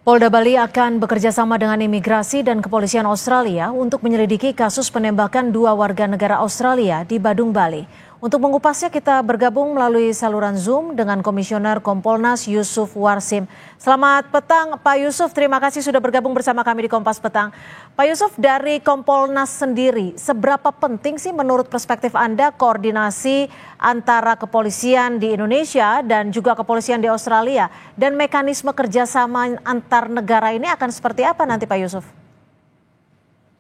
Polda Bali akan bekerja sama dengan imigrasi dan kepolisian Australia untuk menyelidiki kasus penembakan 2 warga negara Australia di Badung, Bali. Untuk mengupasnya kita bergabung melalui saluran Zoom dengan Komisioner Kompolnas Yusuf Warsim. Selamat petang Pak Yusuf, terima kasih sudah bergabung bersama kami di Kompas Petang. Pak Yusuf, dari Kompolnas sendiri, seberapa penting sih menurut perspektif Anda koordinasi antara kepolisian di Indonesia dan juga kepolisian di Australia? Dan mekanisme kerjasama antar negara ini akan seperti apa nanti Pak Yusuf?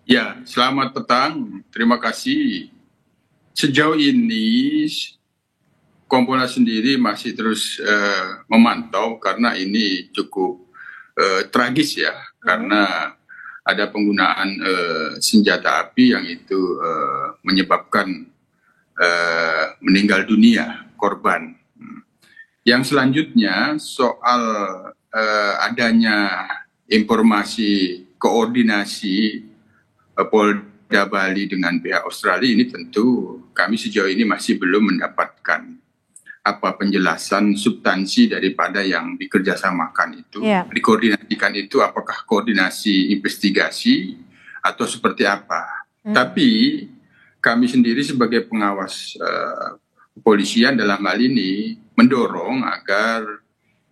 Ya, selamat petang. Terima kasih. Sejauh ini Kompolnas sendiri masih terus memantau karena ini cukup tragis ya, karena ada penggunaan senjata api yang itu menyebabkan meninggal dunia korban. Yang selanjutnya soal adanya informasi koordinasi Polda Bali dengan pihak Australia, ini tentu kami sejauh ini masih belum mendapatkan apa penjelasan substansi daripada yang dikerjasamakan itu. Dikoordinasikan itu apakah koordinasi investigasi atau seperti apa. Tapi kami sendiri sebagai pengawas kepolisian dalam hal ini mendorong agar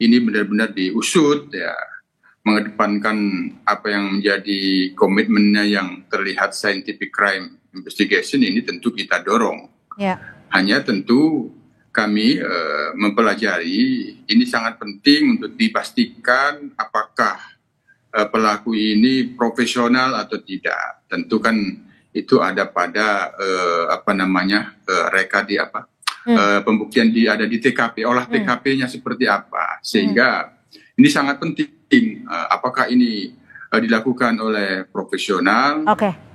ini benar-benar diusut ya, mengedepankan apa yang menjadi komitmennya yang terlihat scientific crime investigation, ini tentu kita dorong. Hanya tentu kami mempelajari ini sangat penting untuk dipastikan apakah pelaku ini profesional atau tidak. Tentu kan itu ada pada reka di pembuktian ada di TKP, olah TKP-nya seperti apa, sehingga ini sangat penting. Apakah ini dilakukan oleh profesional?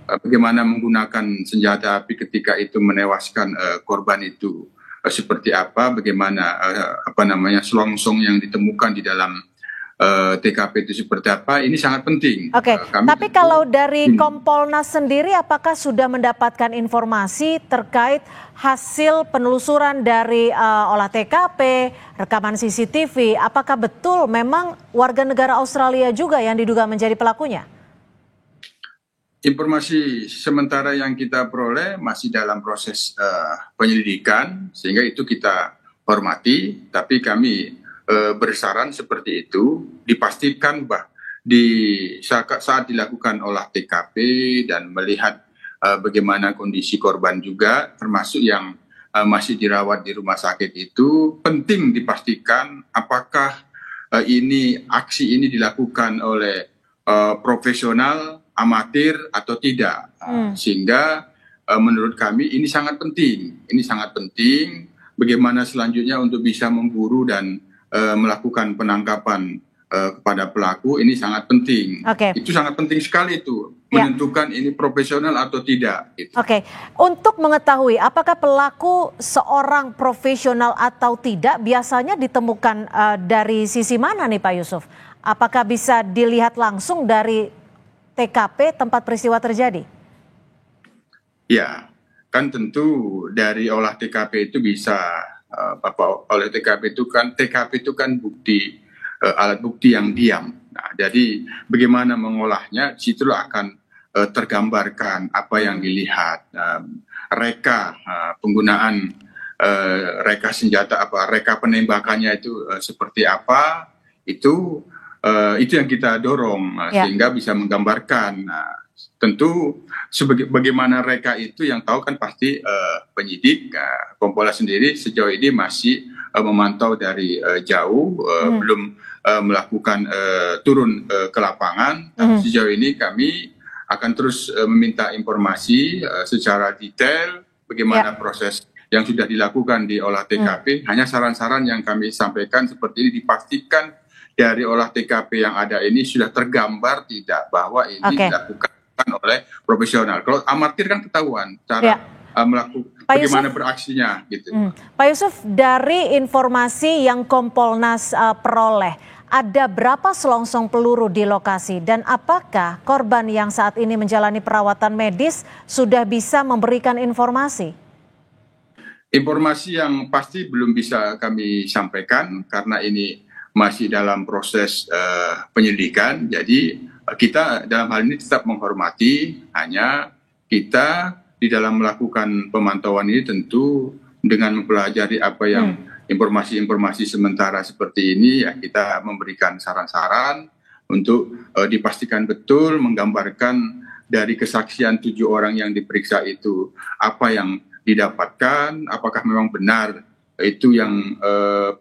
Bagaimana menggunakan senjata api ketika itu menewaskan korban itu seperti apa? Bagaimana selongsong yang ditemukan di dalam TKP itu seperti apa? Ini sangat penting. Tapi kalau dari Kompolnas sendiri, apakah sudah mendapatkan informasi terkait hasil penelusuran dari olah TKP, rekaman CCTV? Apakah betul memang warga negara Australia juga yang diduga menjadi pelakunya? Informasi sementara yang kita peroleh masih dalam proses penyelidikan, sehingga itu kita hormati, tapi kami bersaran seperti itu, dipastikan saat dilakukan olah TKP dan melihat bagaimana kondisi korban juga, termasuk yang masih dirawat di rumah sakit itu, penting dipastikan apakah aksi ini dilakukan oleh profesional, amatir atau tidak. Sehingga menurut kami ini sangat penting. Ini sangat penting bagaimana selanjutnya untuk bisa memburu dan melakukan penangkapan kepada pelaku, ini sangat penting. Itu sangat penting sekali itu, menentukan ini profesional atau tidak. Gitu. Untuk mengetahui apakah pelaku seorang profesional atau tidak, biasanya ditemukan dari sisi mana nih Pak Yusuf? Apakah bisa dilihat langsung dari TKP tempat peristiwa terjadi? Ya, kan tentu dari olah TKP itu bisa oleh TKP itu kan bukti, alat bukti yang diam. Nah, jadi bagaimana mengolahnya, situlah akan tergambarkan apa yang dilihat, reka penggunaan reka senjata reka penembakannya itu seperti apa, itu yang kita dorong sehingga bisa menggambarkan. Tentu bagaimana reka itu yang tahu kan pasti penyidik. Kompolnas sendiri sejauh ini masih memantau dari jauh, belum melakukan turun ke lapangan. Sejauh ini kami akan terus meminta informasi secara detail bagaimana proses yang sudah dilakukan di olah TKP. Hanya saran-saran yang kami sampaikan seperti ini, dipastikan dari olah TKP yang ada ini sudah tergambar tidak bahwa ini dilakukan oleh profesional. Kalau amatir kan ketahuan cara melakukan bagaimana beraksinya gitu. Pak Yusuf, dari informasi yang Kompolnas peroleh, ada berapa selongsong peluru di lokasi dan apakah korban yang saat ini menjalani perawatan medis sudah bisa memberikan informasi? Informasi yang pasti belum bisa kami sampaikan karena ini masih dalam proses penyelidikan. Jadi kita dalam hal ini tetap menghormati, hanya kita di dalam melakukan pemantauan ini tentu dengan mempelajari apa yang informasi-informasi sementara seperti ini, ya kita memberikan saran-saran untuk dipastikan betul, menggambarkan dari kesaksian 7 orang yang diperiksa itu apa yang didapatkan, apakah memang benar itu yang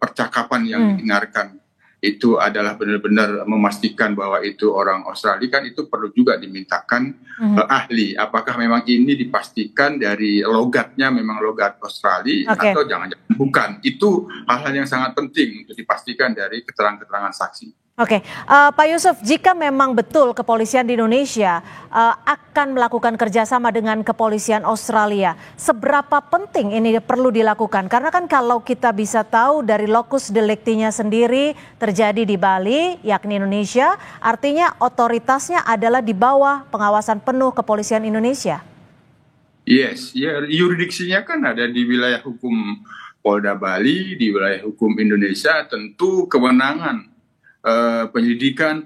percakapan yang didengarkan itu adalah benar-benar memastikan bahwa itu orang Australia, kan itu perlu juga dimintakan ahli. Apakah memang ini dipastikan dari logatnya memang logat Australia atau jangan-jangan bukan. Itu hal-hal yang sangat penting untuk dipastikan dari keterangan-keterangan saksi. Oke, Pak Yusuf, jika memang betul kepolisian di Indonesia akan melakukan kerjasama dengan kepolisian Australia, seberapa penting ini perlu dilakukan? Karena kan kalau kita bisa tahu dari locus delicti-nya sendiri terjadi di Bali, yakni Indonesia, artinya otoritasnya adalah di bawah pengawasan penuh kepolisian Indonesia. Yes, ya yurisdiksinya kan ada di wilayah hukum Polda Bali, di wilayah hukum Indonesia, tentu kewenangan penyidikan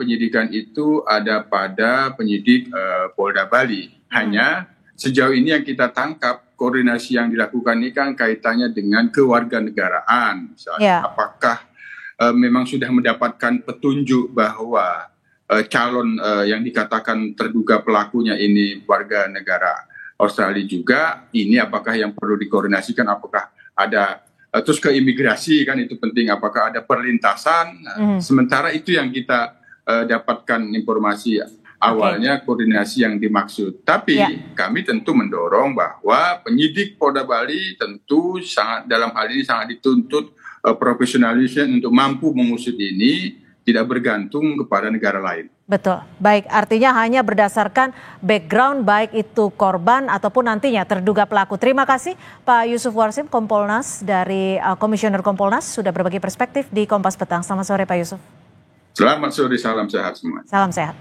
itu ada pada penyidik Polda Bali. Hanya sejauh ini yang kita tangkap, koordinasi yang dilakukan ini kan kaitannya dengan kewarganegaraan. Misalnya, apakah memang sudah mendapatkan petunjuk bahwa calon yang dikatakan terduga pelakunya ini warga negara Australia juga, ini apakah yang perlu dikoordinasikan, apakah ada terus ke imigrasi, kan itu penting, apakah ada perlintasan. Sementara itu yang kita dapatkan informasi awalnya, koordinasi yang dimaksud. Tapi kami tentu mendorong bahwa penyidik Polda Bali tentu sangat dalam hal ini sangat dituntut profesionalisme untuk mampu mengusut ini, tidak bergantung kepada negara lain. Betul, baik, artinya hanya berdasarkan background baik itu korban ataupun nantinya terduga pelaku. Terima kasih Pak Yusuf Warsim, Kompolnas dari Komisioner Kompolnas sudah berbagi perspektif di Kompas Petang. Selamat sore Pak Yusuf. Selamat sore, salam sehat semua. Salam sehat.